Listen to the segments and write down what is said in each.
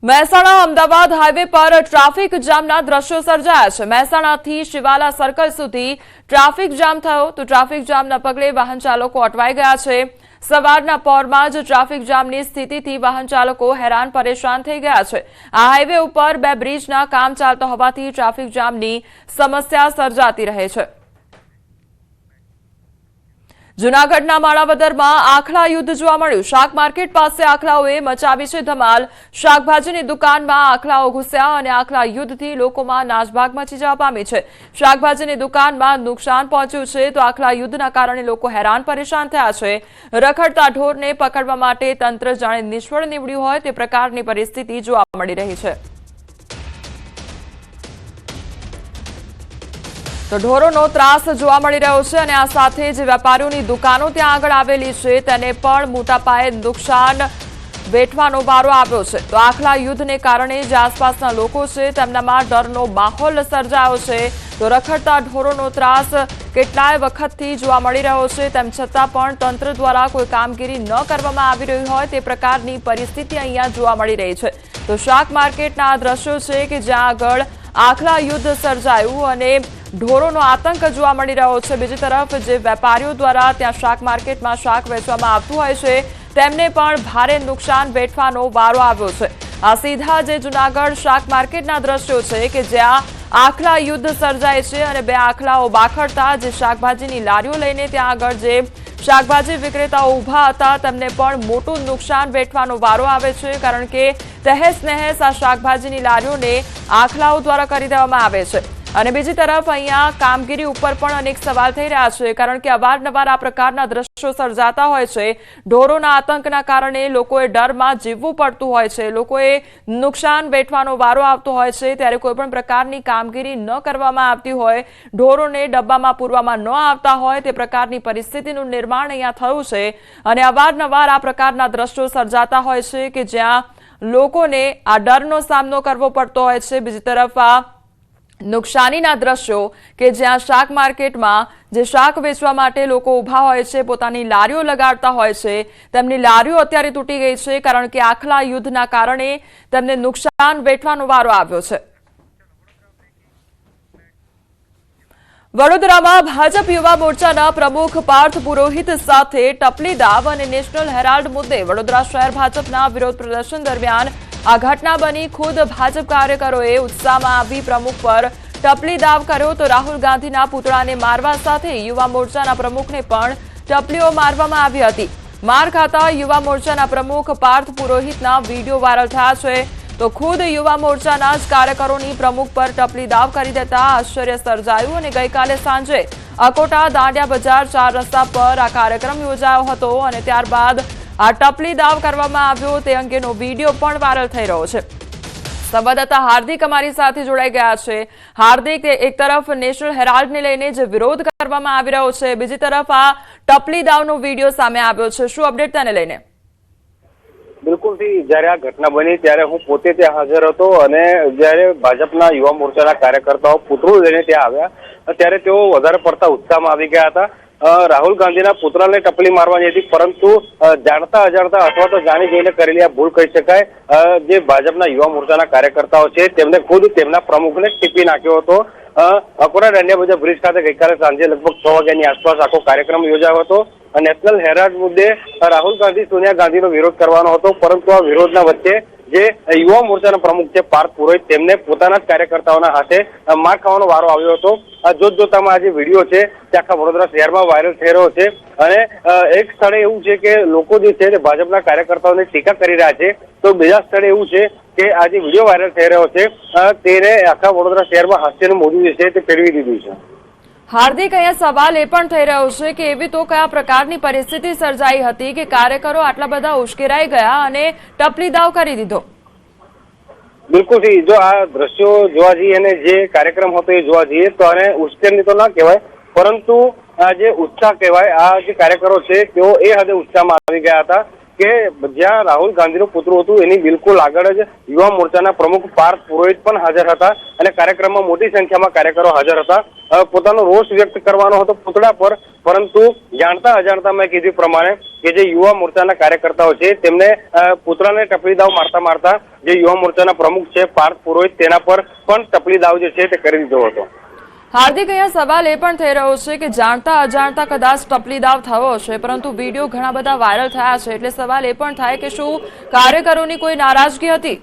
Mehsana Ahmedabad highway પર traffic જામના દ્રશ્યો સર્જાયા છે। મહેસાણાથી શિવાલા સર્કલ સુધી ટ્રાફિક જામ થયો તો ટ્રાફિક જામના પગલે વાહન ચાલકો અટવાઈ ગયા છે। સવારના પહોરમાં જ ટ્રાફિક જામની સ્થિતિથી વાહન ચાલકો હેરાન પરેશાન થઈ ગયા છે। આ હાઈવે ઉપર બે બ્રિજના કામ ચાલતા હોવાથી ટ્રાફિક જામની સમસ્યા સર્જાતી રહે છે। જૂનાગઢના માણાવદરમાં આખલા યુદ્ધ જોવા મળ્યું। શાક માર્કેટ પાસે આખલાઓએ મચાવી છે ધમાલ। શાકભાજીની દુકાનમાં આખલાઓ ઘૂસ્યા અને આખલા યુદ્ધથી લોકોમાં નાસભાગ મચી જવા પામી છે। શાકભાજીની દુકાનમાં નુકસાન પહોંચ્યું છે તો આખલા યુદ્ધના કારણે લોકો હેરાન પરેશાન થયા છે। રખડતા ઢોરને પકડવા માટે તંત્ર જાણે નિષ્ફળ નીવડ્યું હોય તે પ્રકારની પરિસ્થિતિ જોવા મળી રહી છે। તો ઢોરોનો ત્રાસ જોવા મળી રહ્યો છે અને આ સાથે જે વેપારીઓની દુકાનો ત્યાં આગળ આવેલી છે તેને પણ મોટા પાયે નુકસાન વેઠવાનો વારો આવ્યો છે। તો આખલા યુદ્ધને કારણે જે આસપાસના લોકો છે તેમનામાં ડરનો માહોલ સર્જાયો છે। તો રખડતા ઢોરોનો ત્રાસ કેટલાય વખતથી જોવા મળી રહ્યો છે તેમ છતાં પણ તંત્ર દ્વારા કોઈ કામગીરી ન કરવામાં આવી રહી હોય તે પ્રકારની પરિસ્થિતિ અહીંયા જોવા મળી રહી છે। તો શાક માર્કેટના આ દ્રશ્યો છે કે જ્યાં આગળ આખલા યુદ્ધ સર્જાયું અને ઢોરોનો આતંક જોવા મળી રહ્યો છે। બીજી તરફ જે વેપારીઓ દ્વારા ત્યાં શાક માર્કેટમાં શાક વેચવામાં આવતું હોય છે તેમને પણ ભારે નુકસાન વેઠવાનો વારો આવ્યો છે। આ સીધા જે જૂનાગઢ શાક માર્કેટના દ્રશ્યો છે કે જ્યાં આખલા યુદ્ધ સર્જાય છે અને બે આખલાઓ બાખડતા જે શાકભાજીની લારીઓ લઈને ત્યાં આગળ જે શાકભાજી વિક્રેતાઓ ઊભા હતા તેમને પણ મોટું નુકસાન વેઠવાનો વારો આવે છે કારણ કે તહેસ નહેસ આ શાકભાજીની લારીઓને આખલાઓ દ્વારા કરી દેવામાં આવે છે। અને બીજી તરફ અહીંયા કામગીરી ઉપર પણ અનેક સવાલ થઈ રહ્યા છે કારણ કે અવારનવાર આ પ્રકારના દ્રશ્યો સર્જાતા હોય છે। ઢોરોના આતંકના કારણે લોકોએ ડરમાં જીવવું પડતું હોય છે, લોકોએ નુકસાન વેઠવાનો વારો આવતો હોય છે ત્યારે કોઈ પણ પ્રકારની કામગીરી ન કરવામાં આવતી હોય, ઢોરોને ડબ્બામાં પૂરવામાં ન આવતા હોય તે પ્રકારની પરિસ્થિતિનું નિર્માણ અહીંયા થયું છે અને અવારનવાર આ પ્રકારના દ્રશ્યો સર્જાતા હોય છે કે જ્યાં લોકોને આ ડરનો સામનો કરવો પડતો હોય છે। બીજી તરફ આ નુકસાનીના દ્રશ્યો કે જ્યાં શાક માર્કેટમાં જે શાક વેચવા માટે લોકો ઊભા હોય છે, પોતાની લારીઓ લગાડતા હોય છે, તેમની લારીઓ અત્યારે તૂટી ગઈ છે કારણ કે આખલા યુદ્ધના કારણે તેમને નુકસાન વેઠવાનો વારો આવ્યો છે। વડોદરામાં ભાજપ યુવા મોરચાના પ્રમુખ પાર્થ પુરોહિત સાથે ટપલી દાવ અને નેશનલ હેરાલ્ડ મુદ્દે વડોદરા શહેર ભાજપના વિરોધ પ્રદર્શન દરમિયાન આ ઘટના બની। ખુદ ભાજપ કાર્યકરોએ ઉત્સાહમાં આવી પ્રમુખ પર ટપલી દાવ કર્યો તો રાહુલ ગાંધીના પુતળાને મારવા સાથે યુવા મોરચાના પ્રમુખને પણ ટપલીઓ મારવામાં આવી હતી। માર ખાતા યુવા મોરચાના પ્રમુખ પાર્થ પુરોહિતના વિડીયો વાયરલ થયા છે તો ખુદ યુવા મોરચાના જ કાર્યકરોની પ્રમુખ પર ટપલી દાવ કરી દેતા આશ્ચર્ય સર્જાયું અને ગઈકાલે સાંજે અકોટા દાંડિયા બજાર 4 રસ્તા પર આ કાર્યક્રમ યોજાયો હતો અને ત્યારબાદ આ ટપલી દાવ કરવામાં આવ્યો તે અંગેનો વિડીયો પણ વાયરલ થઈ રહ્યો છે। સંવાદદાતા હાર્દિક અમારી સાથે જોડાઈ ગયા છે। હાર્દિક, એક તરફ નેશનલ હેરાલ્ડને લઈને જે વિરોધ કરવામાં આવી રહ્યો છે, બીજી તરફ આ ટપલી દાવનો વિડીયો સામે આવ્યો છે, શું અપડેટ તેને લઈને? બિલકુલ જયારે આ ઘટના બની ત્યારે હું પોતે ત્યાં હાજર હતો અને જયારે ભાજપના યુવા મોરચાના કાર્યકર્તાઓ પુતળું લઈને ત્યાં આવ્યા ત્યારે તેઓ વધારે પડતા ઉત્સાહમાં આવી ગયા હતા। રાહુલ ગાંધીના પુતળાને ટપલી મારવાની હતી પરંતુ જાણતા અજાણતા અથવા તો જાણી જોઈને કરેલી આ ભૂલ કહી શકાય। જે ભાજપના યુવા મોરચાના કાર્યકર્તાઓ છે તેમને ખુદ તેમના પ્રમુખને ટીપી નાખ્યો હતો। અકોટા દાંડિયા બજાર બ્રિજ ખાતે ગઈકાલે સાંજે લગભગ 6 વાગ્યાની આસપાસ આખો કાર્યક્રમ યોજાયો હતો। નેશનલ હેરાલ્ડ મુદ્દે રાહુલ ગાંધી સોનિયા ગાંધીનો વિરોધ કરવાનો હતો પરંતુ આ વિરોધના વચ્ચે જે યુવા મોરચાના પ્રમુખ છે પાર્થ પુરોહિત તેમને પોતાના જ કાર્યકર્તાઓના હાથે માર ખાવાનો વારો આવ્યો હતો। જોતજોતામાં આ જે વિડીયો છે તે આખા વડોદરા શહેરમાં વાયરલ થઈ રહ્યો છે અને એક સ્થળે એવું છે કે લોકો જે છે તે ભાજપના કાર્યકર્તાઓને ટીકા કરી રહ્યા છે તો બીજા સ્થળે એવું છે કે આ જે વિડીયો વાયરલ થઈ રહ્યો છે તેને આખા વડોદરા શહેરમાં હાસ્યનું મોજું જે છે તે ફેરવી દીધું છે। હાર્દિક, અહીંયા સવાલ એ પણ થઈ રહ્યો છે કે એવી તો કયા પ્રકારની પરિસ્થિતિ સર્જાઈ હતી કે કાર્યકરો આટલા બધા ઉશ્કેરાઈ ગયા અને ટપલી દાવ કરી દીધો? બિલકુલ જો આ દ્રશ્યો જોવા જઈએ અને જે કાર્યક્રમ હતો એ જોવા જઈએ તો આને ઉશ્કેરણી તો ના કહેવાય પરંતુ આ જે ઉત્સાહ કહેવાય, આ જે કાર્યકરો છે તેઓ એ હદે ઉત્સાહમાં આવી ગયા હતા કે જ્યાં રાહુલ ગાંધીનું પુતળું હતું એની બિલકુલ આગળ જ યુવા મોરચાના પ્રમુખ પાર્થ પુરોહિત પણ હાજર હતા અને કાર્યક્રમમાં મોટી સંખ્યામાં કાર્યકરો હાજર હતા। પોતાનો રોષ વ્યક્ત કરવાનો હતો પુતળા પર, પરંતુ જાણતા અજાણતા મેં કીધું પ્રમાણે કે જે યુવા મોરચાના કાર્યકર્તાઓ છે તેમને પુતળાને ટપલી દાવ મારતા જે યુવા મોરચાના પ્રમુખ છે પાર્થ પુરોહિત તેના પર પણ ટપલી દાવ જે છે તે કરી દીધો હતો। હાર્દિક, અહીંયા સવાલ એ પણ થઈ રહ્યો છે કે જાણતા અજાણતા કદાચ ટપલી દાવ થયો હશે, પરંતુ વિડીયો ઘણા બધા વાયરલ થયા છે, એટલે સવાલ એ પણ થાય કે શું કાર્યકરોની કોઈ નારાજગી હતી?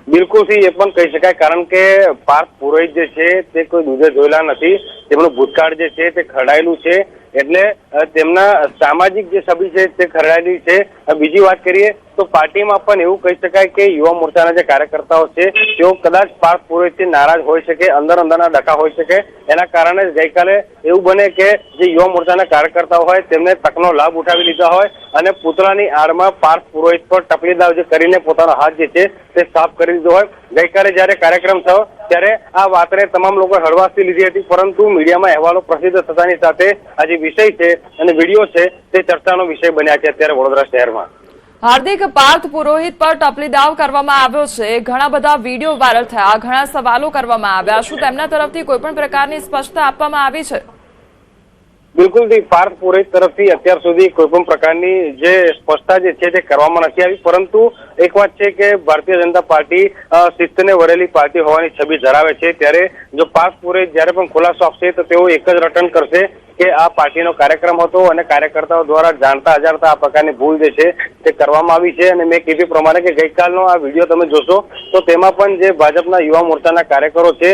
બિલકુલ થી એ પણ કહી શકાય, કારણ કે પાર્થ પુરોહિત જે છે તે કોઈ દૂધે ધોયેલા નથી, તેમનું ભૂતકાળ જે છે તે ખરડાયેલું છે, એટલે તેમના સામાજિક જે છબી છે તે ખરડાયેલી છે। બીજી વાત કરીએ તો પાર્ટીમાં પણ એવું કહી શકાય કે યુવા મોરચાના જે કાર્યકર્તાઓ છે તેઓ કદાચ પાર્થ પુરોહિતથી નારાજ હોઈ શકે, અંદરના ડખા હોઈ શકે। એના કારણે ગઈકાલે એવું બને કે જે યુવા મોરચાના કાર્યકર્તાઓ હોય તેમને તકનો લાભ ઉઠાવી લીધા હોય અને પુતળાની આડમાં પાર્થ પુરોહિત પર ટપલી દાવ જે કરીને પોતાનો હાથ જે છે તે સાફ કરી દીધો હોય। ગઈકાલે જયારે કાર્યક્રમ થયો ત્યારે આ વાતને તમામ લોકો હળવાશથી લીધી હતી, પરંતુ મીડિયામાં અહેવાલો પ્રસિદ્ધ થતાની સાથે આ જે વિષય છે અને વિડીયો છે તે ચર્ચાનો વિષય બન્યા છે અત્યારે વડોદરા શહેરમાં। હાર્દિક, પાર્થ પુરોહિત પર ટપલી દાવ કરવામાં આવ્યો છે, ઘણા બધા વિડીયો વાયરલ થયા, ઘણા સવાલો કરવામાં આવ્યા, શું તેમના તરફથી કોઈ પણ પ્રકારની સ્પષ્ટતા આપવામાં આવી છે? બિલકુલ પાર્થ પુરોહિત તરફથી અત્યાર સુધી કોઈ પણ પ્રકારની જે સ્પષ્ટતા જે છે તે કરવામાં નથી આવી, પરંતુ એક વાત છે કે ભારતીય જનતા પાર્ટી શિસ્તને વરેલી પાર્ટી હોવાની છબી ધરાવે છે, ત્યારે જો પાર્થ પુરોહિત જયારે પણ ખુલાસો આપશે તો તેઓ એક જ રટણ કરશે કે આ પાર્ટીનો કાર્યક્રમ હતો અને કાર્યકર્તાઓ દ્વારા જાણતા અજાણતા આ પ્રકારની ભૂલ જે છે તે કરવામાં આવી છે। અને મેં કીધું પ્રમાણે કે ગઈકાલનો આ વિડીયો તમે જોશો તો તેમાં પણ જે ભાજપના યુવા મોરચાના કાર્યકરો છે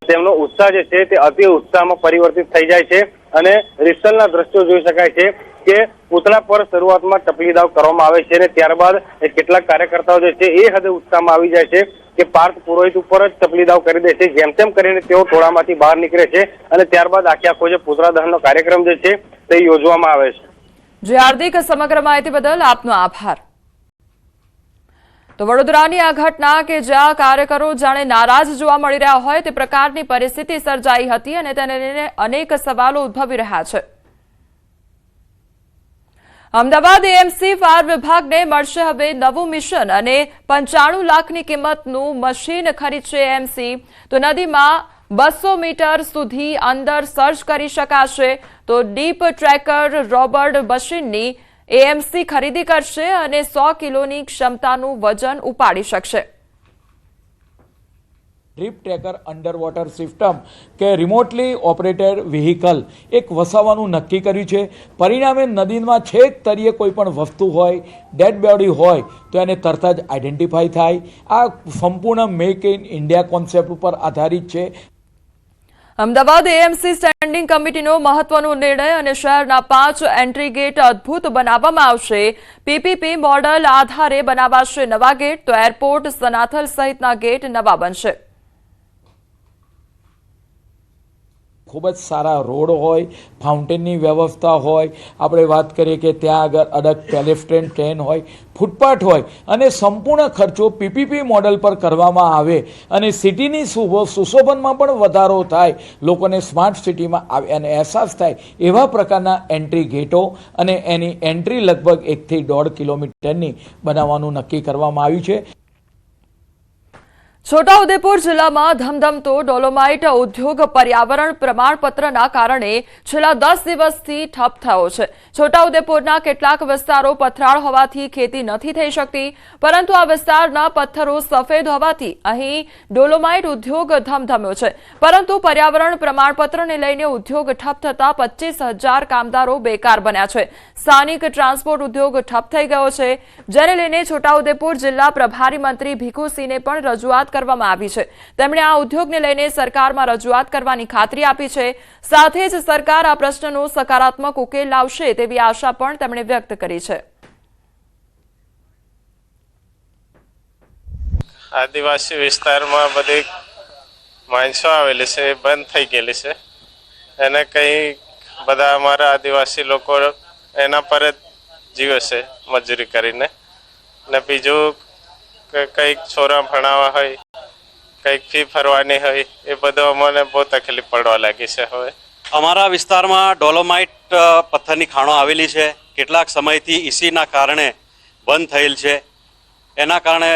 તેમનો ઉત્સાહ જે છે તે અતિ ઉત્સાહમાં પરિવર્તિત થઈ જાય છે અને રિસલના દ્રશ્યો જોઈ શકાય છે કે પુતળા પર શરૂઆતમાં ટપલી દાવ કરવામાં આવે છે અને ત્યારબાદ કેટલાક કાર્યકર્તાઓ જે છે એ હદે ઉત્સાહમાં આવી જાય છે કે પાર્થ પુરોહિત ઉપર જ ટપલી દાવ કરી દે છે। જેમ તેમ કરીને તેઓ ટોળામાંથી બહાર નીકળે છે અને ત્યારબાદ આખો જે પુતળા દહનનો કાર્યક્રમ જે છે તે યોજવામાં આવે છે। જી હાર્દિક, સમગ્ર માહિતી બદલ આપનો આભાર। તો વડોદરાની આ ઘટના કે જ્યાં કાર્યકરો જાણે નારાજ જોવા મળી રહ્યા હોય તે પ્રકારની પરિસ્થિતિ સર્જાઈ હતી અને તેને લઈને અનેક સવાલો ઉદ્ભવી રહ્યા છે। અમદાવાદ એએમસી ફાયર વિભાગને મળશે હવે નવું મિશન અને 95 લાખની કિંમતનું મશીન ખરીદશે એએમસી, તો નદીમાં 200 મીટર સુધી અંદર સર્ચ કરી શકાશે। તો ડીપ ટ્રેકર રોબોટ મશીનની એએમસી ખરીદી કરશે અને 100 કિલોની ક્ષમતાનું વજન ઉપાડી શકશે। Drip tracker under water system કે રિમોટલી ઓપરેટેડ વ્હીકલ એક વસાવવાનું નક્કી કર્યું છે। પરિણામે નદીમાં છેક તળિયે કોઈ પણ વસ્તુ હોય, ડેડ બોડી હોય તો એને તરત જ આઈડેન્ટિફાઈ થાય। આ સંપૂર્ણ મેક ઇન ઇન્ડિયા કોન્સેપ્ટ ઉપર આધારિત છે। અમદાવાદ એએમસી સ્ટેન્ડિંગ કમિટીનો મહત્વનો નિર્ણય અને શહેરના 5 એન્ટ્રી ગેટ અદભુત બનાવવામાં આવશે। પીપીપી મોડલ આધારે બનાવાશે નવા ગેટ, તો એરપોર્ટ, સનાથલ સહિતના ગેટ નવા બનશે। ખૂબ જ સારા રોડ હોય, ફાઉન્ટેનની વ્યવસ્થા હોય, આપણે વાત કરીએ કે ત્યાં આગળ અડગ પેલેસ્ટ્રેન ટ્રેન હોય, ફૂટપાથ હોય અને સંપૂર્ણ ખર્ચો પીપીપી મોડલ પર કરવામાં આવે અને સિટીની સુશોભનમાં પણ વધારો થાય, લોકોને સ્માર્ટ સિટીમાં આવે અને અહેસાસ થાય એવા પ્રકારના એન્ટ્રી ગેટો અને એની એન્ટ્રી લગભગ 1 થી 1.5 કિલોમીટરની બનાવવાનું નક્કી કરવામાં આવ્યું છે। છોટાઉદેપુર જિલ્લામાં ધમધમતો ડોલોમાઇટ ઉદ્યોગ પર્યાવરણ પ્રમાણપત્રના કારણે છેલ્લા 10 દિવસથી ઠપ થયો છે। છોટાઉદેપુરના કેટલાક વિસ્તારો પથરાળ હોવાથી ખેતી નથી થઈ શકતી, પરંતુ આ વિસ્તારના પથ્થરો સફેદ હોવાથી અહીં ડોલોમાઇટ ઉદ્યોગ ધમધમ્યો છે। પરંતુ પર્યાવરણ પ્રમાણપત્રને લઈને ઉદ્યોગ ઠપ થતા 25,000 કામદારો બેકાર બન્યા છે। સ્થાનિક ટ્રાન્સપોર્ટ ઉદ્યોગ ઠપ થઈ ગયો છે, જેને લઈને છોટાઉદેપુર જિલ્લા પ્રભારી મંત્રી ભીખુસિંહને પણ રજૂઆત કરવામાં આવી છે। તેમણે આ ઉદ્યોગને લઈને સરકારમાં રજૂઆત કરવાની ખાતરી આપી છે। સાથે જ સરકાર આ પ્રશ્નનો સકારાત્મક ઉકેલ લાવશે તેવી આશા પણ તેમણે વ્યક્ત કરી છે। આદિવાસી વિસ્તારમાં બધી માણસો આવેલી છે એ બંધ થઈ ગયેલી છે, એને કંઈ બધા અમારા આદિવાસી લોકો એના પર જ જીવે છે મજૂરી કરીને, ને બીજું કંઈક છોરા ભણાવવા હોય, કંઈક ફી ભરવાની હોય, એ બધું અમને બહુ તકલીફ પડવા લાગી છે। હવે અમારા વિસ્તારમાં ડોલોમાઇટ પથ્થરની ખાણો આવેલી છે, કેટલાક સમયથી ઈસીના કારણે બંધ થયેલ છે. એના કારણે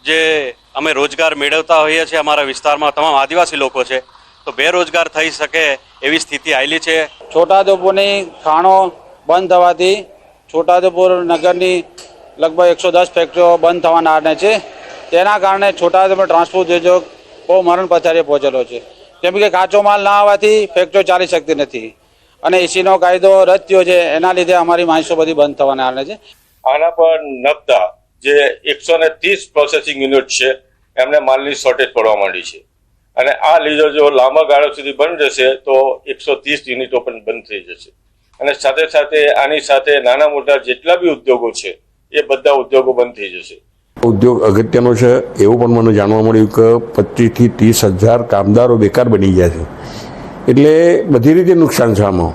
જે અમે રોજગાર મેળવતા હોઈએ છીએ અમારા વિસ્તારમાં તમામ આદિવાસી લોકો છે તો બેરોજગાર થઈ શકે એવી સ્થિતિ આવેલી છે. છોટાઉદેપુરની ખાણો બંધ થવાથી છોટાઉદેપુર નગરની લગભગ 110 ફેક્ટરીઓ બંધ થવાના આરે છે. તેના કારણે છોટાઉદેપુર ટ્રાન્સપોર્ટ ઉદ્યોગ બહુ મરણ પથારીએ પહોંચેલો છે. કેમ કે કાચો માલ ના આવવાથી ફેક્ટરીઓ ચાલી શકતી નથી અને એસીનો કાયદો રદ થયો છે. એના લીધે અમારી માણસો બધી બંધ થવાના આરે છે. આના પર નબતા જે 130 પ્રોસેસિંગ યુનિટ છે એમને માલની શોર્ટેજ પડવા માંડી છે અને આ લીધે જો લાંબા ગાળા સુધી બંધ જશે તો 130 યુનિટો પણ બંધ થઈ જશે અને સાથે સાથે આની સાથે નાના મોટા જેટલા બી ઉદ્યોગો છે એ બધા ઉદ્યોગો બંધ થઈ જશે. ઉદ્યોગ અગત્યનો છે એવું પણ મને જાણવા મળ્યું કે 25 થી 30 હજાર કામદારો બેકાર બની ગયા છે. એટલે બધી રીતે નુકસાન છે. આમાં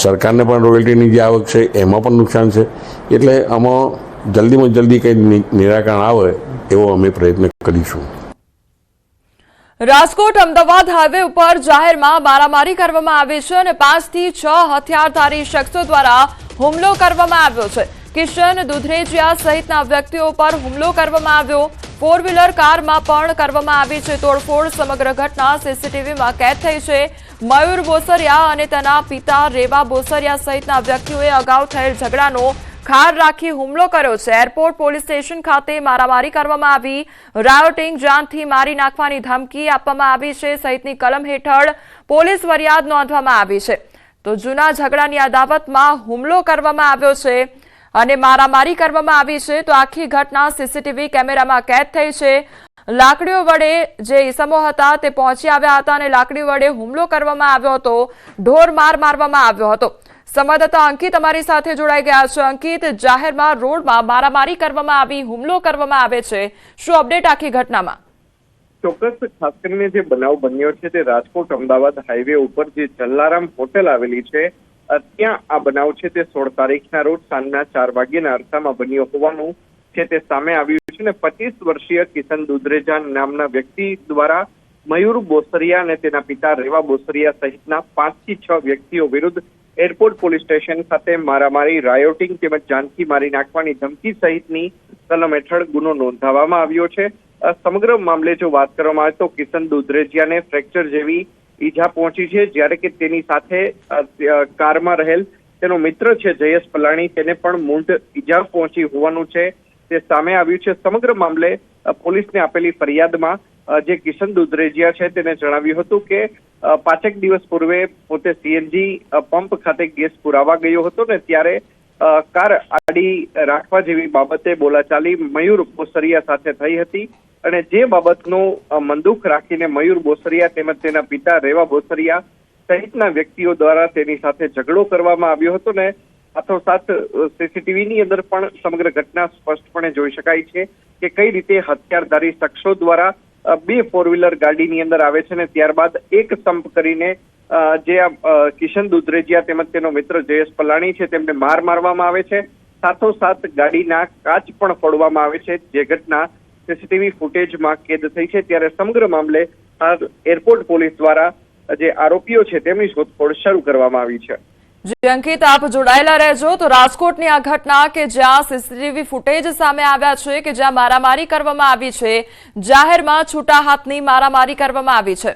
સરકારને પણ રોયલ્ટીની જે આવક છે એમાં પણ નુકસાન છે. એટલે આમાં જલ્દીમાં જલ્દી કંઈ નિરાકરણ આવે એવો અમે પ્રયત્ન કરીશું. રાજકોટ અમદાવાદ હાઈવે ઉપર જાહેરમાં મારામારી કરવામાં આવી છે અને 5 થી 6 હથિયારધારી શખ્સો દ્વારા હુમલો કરવામાં આવ્યો છે. કિશન દુધરેજિયા સહિતના વ્યક્તિઓ પર હુમલો કરવામાં આવ્યો. 4-વ્હીલર કારમાં પણ કરવામાં આવી છે તોડફોડ. સમગ્ર ઘટના સીસીટીવીમાં કેદ થઈ છે. મયુર બોસરિયા અને તેના પિતા રેવા બોસરિયા સહિતના વ્યક્તિઓએ અગાઉ થયેલ ઝઘડાનો ખાર રાખી હુમલો કર્યો છે. એરપોર્ટ પોલીસ સ્ટેશન ખાતે મારામારી કરવામાં આવી. રાયોટિંગ, જાનથી મારી નાખવાની ધમકી આપવામાં આવી છે સહિતની કલમ હેઠળ પોલીસ ફરિયાદ નોંધવામાં આવી છે. તો જૂના ઝઘડાની અદાવતમાં હુમલો કરવામાં આવ્યો છે અને મારામારી કરવામાં આવી છે. તો આખી ઘટના સીસીટીવી કેમેરામાં કેદ થઈ છે. લાકડીઓ વડે જે ઈસમો હતા તે પહોંચી આવ્યા હતા અને લાકડી વડે હુમલો કરવામાં આવ્યો હતો. ઢોર માર મારવામાં આવ્યો હતો. સંવાદદાતા અંકિત અમારી સાથે જોડાઈ ગયા છે. અંકિત, જાહેરમાં રોડમાં મારામારી કરવામાં આવી, હુમલો કરવામાં આવે છે, શું અપડેટ આખી ઘટનામાં? ચોક્કસ, ખાસ કરીને જે બનાવ બન્યો છે તે રાજકોટ અમદાવાદ હાઈવે ઉપર જે જલારામ હોટેલ આવેલી છે ત્યાં આ બનાવ છે તે 16 તારીખના રોજ સાંજના 4 વાગ્યાના અરસામાં બન્યો હોવાનું છે તે સામે આવ્યું છે. ને 25 વર્ષીય કિશન દુધરેજા નામના વ્યક્તિ દ્વારા મયુર બોસરિયા અને તેના પિતા રેવા બોસરિયા સહિતના 5 થી 6 વ્યક્તિઓ વિરુદ્ધ એરપોર્ટ પોલીસ સ્ટેશન ખાતે મારામારી, રાયોટિંગ તેમજ જાનથી મારી નાખવાની ધમકી સહિતની કલમ હેઠળ ગુનો નોંધાવવામાં આવ્યો છે. સમગ્ર મામલે જો વાત કરવામાં આવે તો કિશન દુધરેજિયાને ફ્રેક્ચર જેવી ઈજા પહોંચી છે, જ્યારે કે તેની સાથે કારમાં રહેલ તેનો મિત્ર છે જયેશ પલાણી, તેને પણ મૂંઢ ઈજા પહોંચી હોવાનું છે તે સામે આવ્યું છે. સમગ્ર મામલે પોલીસને આપેલી ફરિયાદમાં જે કિશન દુધરેજિયા છે તેને જણાવ્યું હતું કે 5 દિવસ પૂર્વે પોતે સીએનજી પંપ ખાતે ગેસ પુરાવા ગયો હતો ને ત્યારે કાર આડી રાખવા જેવી બાબતે બોલાચાલી મયુર બોસરિયા સાથે થઈ હતી અને જે બાબતનો મંદુખ રાખીને મયુર બોસરિયા તેમજ તેના પિતા રેવા બોસરિયા સહિતના વ્યક્તિઓ દ્વારા તેની સાથે ઝઘડો કરવામાં આવ્યો હતો ને સાથોસાથ સીસીટીવીની અંદર પણ સમગ્ર ઘટના સ્પષ્ટપણે જોઈ શકાય છે કે કઈ રીતે હથિયારધારી શખ્સો દ્વારા 2 4-વ્હીલર ગાડીની અંદર આવે છે ને ત્યારબાદ એક સંપ કરીને જે કિશન દુધરેજિયા તેમજ તેનો મિત્ર જયેશ પલાણી છે તેમને માર મારવામાં આવે છે. સાથોસાથ ગાડીના કાચ પણ ફોડવામાં આવે છે, જે ઘટના સીસીટીવી ફૂટેજમાં કેદ થઈ છે. ત્યારે સમગ્ર મામલે એરપોર્ટ પોલીસ દ્વારા જે આરોપીઓ છે તેમની શોધખોળ શરૂ કરવામાં આવી છે. જી અંકિત, આપ જોડાયેલા રહેજો. તો રાજકોટની આ ઘટના કે જ્યાં સીસીટીવી ફૂટેજ સામે આવ્યા છે કે જ્યાં મારામારી કરવામાં આવી છે, જાહેરમાં છૂટા હાથની મારામારી કરવામાં આવી છે.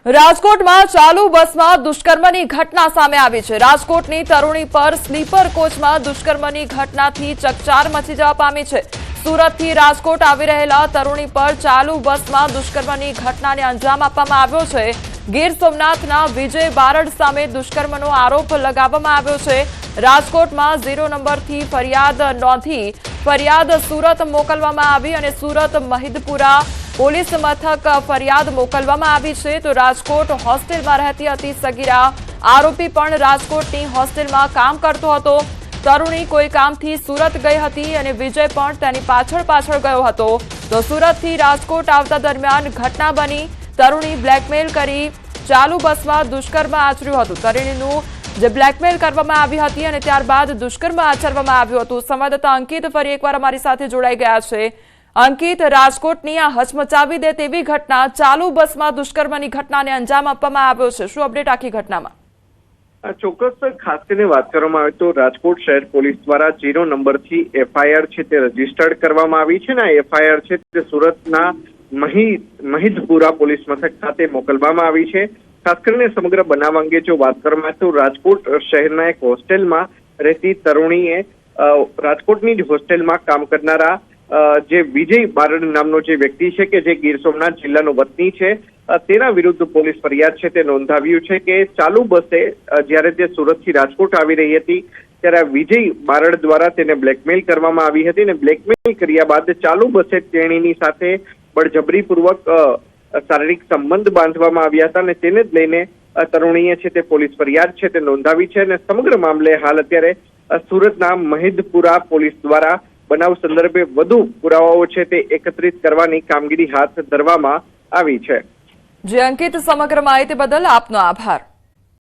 રાજકોટમાં ચાલુ બસમાં દુષ્કર્મની ઘટના સામે આવી છે. રાજકોટની તરુણી પર સ્લીપર કોચમાં દુષ્કર્મની ઘટનાથી ચકચાર મચી જવા પામી છે. સુરતથી રાજકોટ આવી રહેલા તરુણી પર ચાલુ બસમાં દુષ્કર્મની ઘટનાને અંજામ આપવામાં આવ્યો છે. ગીર સોમનાથના વિજય બારડ સામે દુષ્કર્મનો આરોપ લગાવવામાં આવ્યો છે. રાજકોટમાં 0 નંબરથી ફરિયાદ નોંધી ફરિયાદ સુરત મોકલવામાં આવી અને સુરત મહિદપુરા પોલીસ મથક ફરિયાદ મોકલવામાં આવી છે. તો રાજકોટ હોસ્ટેલમાં રહેતી હતી સગીરા આરોપી પણ રાજકોટની હોસ્ટેલમાં કામ કરતો હતો. તરુણી કોઈ કામથી સુરત ગઈ હતી અને વિજય પણ તેની પાછળ ગયો હતો. તો સુરતથી રાજકોટ આવતા દરમિયાન ઘટના બની. તરુણી બ્લેકમેલ કરી ચાલુ બસમાં દુષ્કર્મ આચર્યું હતું. તરુણીનું જે બ્લેકમેલ કરવામાં આવી હતી અને ત્યારબાદ દુષ્કર્મ આચરવામાં આવ્યું હતું. સંવાદદાતા અંકિત ફરી એકવાર અમારી સાથે જોડાઈ ગયા છે. અંકિત, રાજકોટની આ હચમચાવી દે તેવી ઘટના, ચાલુ બસમાં દુષ્કર્મની ઘટનાને અંજામ આપવામાં આવ્યો છે, શું અપડેટ આખી ઘટનામાં? ચોક્કસ ખાસ કરીને વાત કરવામાં આવે તો રાજકોટ શહેર પોલીસ દ્વારા 0 નંબરથી FIR છે તે રજીસ્ટર્ડ કરવામાં આવી છે ને આ FIR છે તે સુરતના મહિદપુરા પોલીસ મથક ખાતે મોકલવામાં આવી છે. ખાસ કરીને સમગ્ર બનાવ અંગે જો વાત કરવામાં આવે તો રાજકોટ શહેરના એક હોસ્ટેલમાં રહેતી તરુણીએ રાજકોટની જ હોસ્ટેલમાં કામ કરનારા જે વિજય બારડ નામનો જે વ્યક્તિ છે કે જે ગીર સોમનાથ જિલ્લાનો વતની છે તેના વિરુદ્ધ પોલીસ ફરિયાદ છે તે નોંધાવ્યું છે કે ચાલુ બસે જ્યારે તે સુરતથી રાજકોટ આવી રહી હતી ત્યારે વિજય બારડ દ્વારા તેને બ્લેકમેલ કરવામાં આવી હતી અને બ્લેકમેલ કર્યા બાદ ચાલુ બસે તેણીની સાથે બળજબરીપૂર્વક શારીરિક સંબંધ બાંધવામાં આવ્યા હતા અને તેને જ લઈને તરુણીએ છે તે પોલીસ ફરિયાદ છે તે નોંધાવી છે અને સમગ્ર મામલે હાલ અત્યારે સુરતના મહિદપુરા પોલીસ દ્વારા બનાવ સંદર્ભે વધુ પુરાવાઓ છે તે એકત્રિત કરવાની કામગીરી હાથ ધરવામાં આવી છે. જે અંકિત સમગ્ર માહિતી બદલ આપનો આભાર.